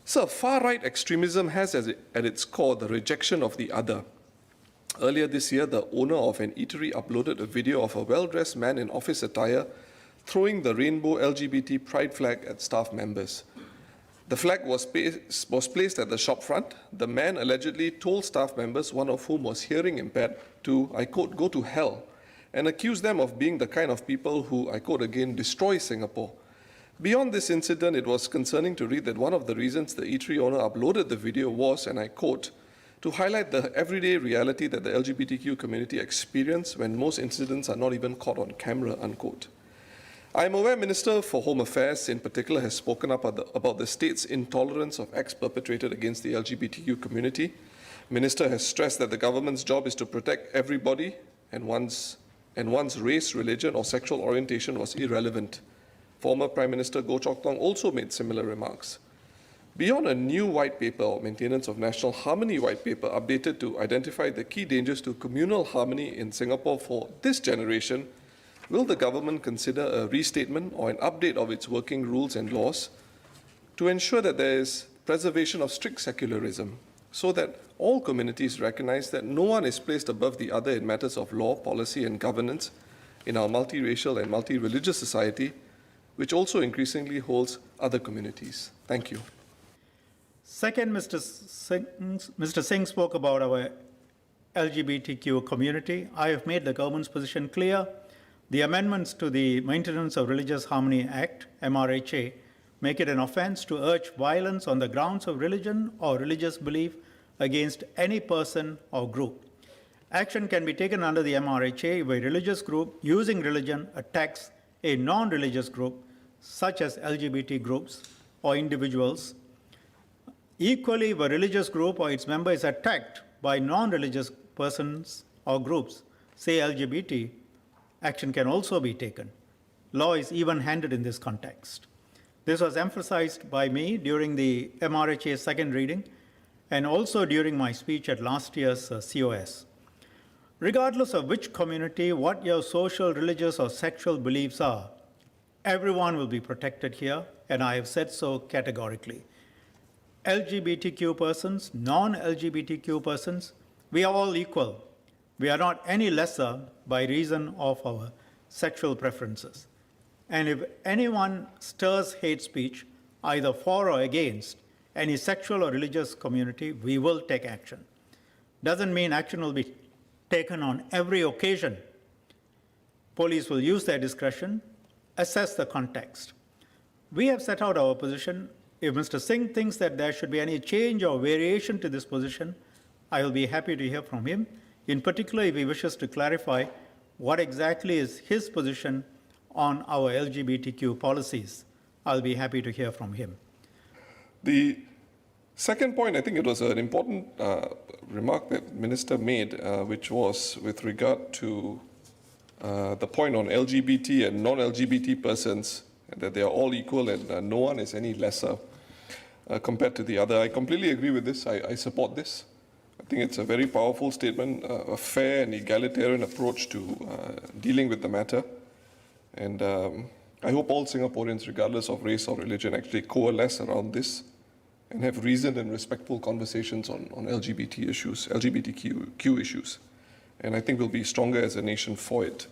So far-right extremism has at its core the rejection of the other. Earlier this year, the owner of an eatery uploaded a video of a well-dressed man in office attire throwing the rainbow LGBT pride flag at staff members. The flag was placed at the shop front. The man allegedly told staff members, one of whom was hearing impaired, to, I quote, go to hell, and accused them of being the kind of people who, I quote again, destroy Singapore. Beyond this incident, it was concerning to read that one of the reasons the eatery owner uploaded the video was, and I quote, to highlight the everyday reality that the LGBTQ community experience when most incidents are not even caught on camera, unquote. I am aware Minister for Home Affairs in particular has spoken up about the state's intolerance of acts perpetrated against the LGBTQ community. Minister has stressed that the government's job is to protect everybody and one's race, religion or sexual orientation was irrelevant. Former Prime Minister Goh Chok Tong also made similar remarks. Beyond a new white paper or maintenance of national harmony white paper updated to identify the key dangers to communal harmony in Singapore for this generation, will the government consider a restatement or an update of its working rules and laws to ensure that there is preservation of strict secularism so that all communities recognize that no one is placed above the other in matters of law, policy and governance in our multiracial and multi-religious society, which also increasingly holds other communities? Thank you. Second, Mr. Singh spoke about our LGBTQ community. I have made the government's position clear. The amendments to the Maintenance of Religious Harmony Act, MRHA, make it an offense to urge violence on the grounds of religion or religious belief against any person or group. Action can be taken under the MRHA if a religious group using religion attacks a non-religious group, such as LGBT groups or individuals. Equally, if a religious group or its member is attacked by non-religious persons or groups, say LGBT, action can also be taken. Law is even-handed in this context. This was emphasized by me during the MRHA's second reading and also during my speech at last year's COS. Regardless of which community, what your social, religious, or sexual beliefs are, everyone will be protected here, and I have said so categorically. LGBTQ persons, non-LGBTQ persons, we are all equal. We are not any lesser by reason of our sexual preferences. And if anyone stirs hate speech, either for or against any sexual or religious community, we will take action. Doesn't mean action will be taken on every occasion. Police will use their discretion, assess the context. We have set out our position. If Mr. Singh thinks that there should be any change or variation to this position, I will be happy to hear from him. In particular, if he wishes to clarify what exactly is his position on our LGBTQ policies, I'll be happy to hear from him. The second point, I think it was an important remark that the Minister made, which was with regard to the point on LGBT and non-LGBT persons, that they are all equal and no one is any lesser compared to the other. I completely agree with this. I support this. I think it's a very powerful statement, a fair and egalitarian approach to dealing with the matter. And I hope all Singaporeans, regardless of race or religion, actually coalesce around this and have reasoned and respectful conversations on LGBT issues, LGBTQ issues. And I think we'll be stronger as a nation for it.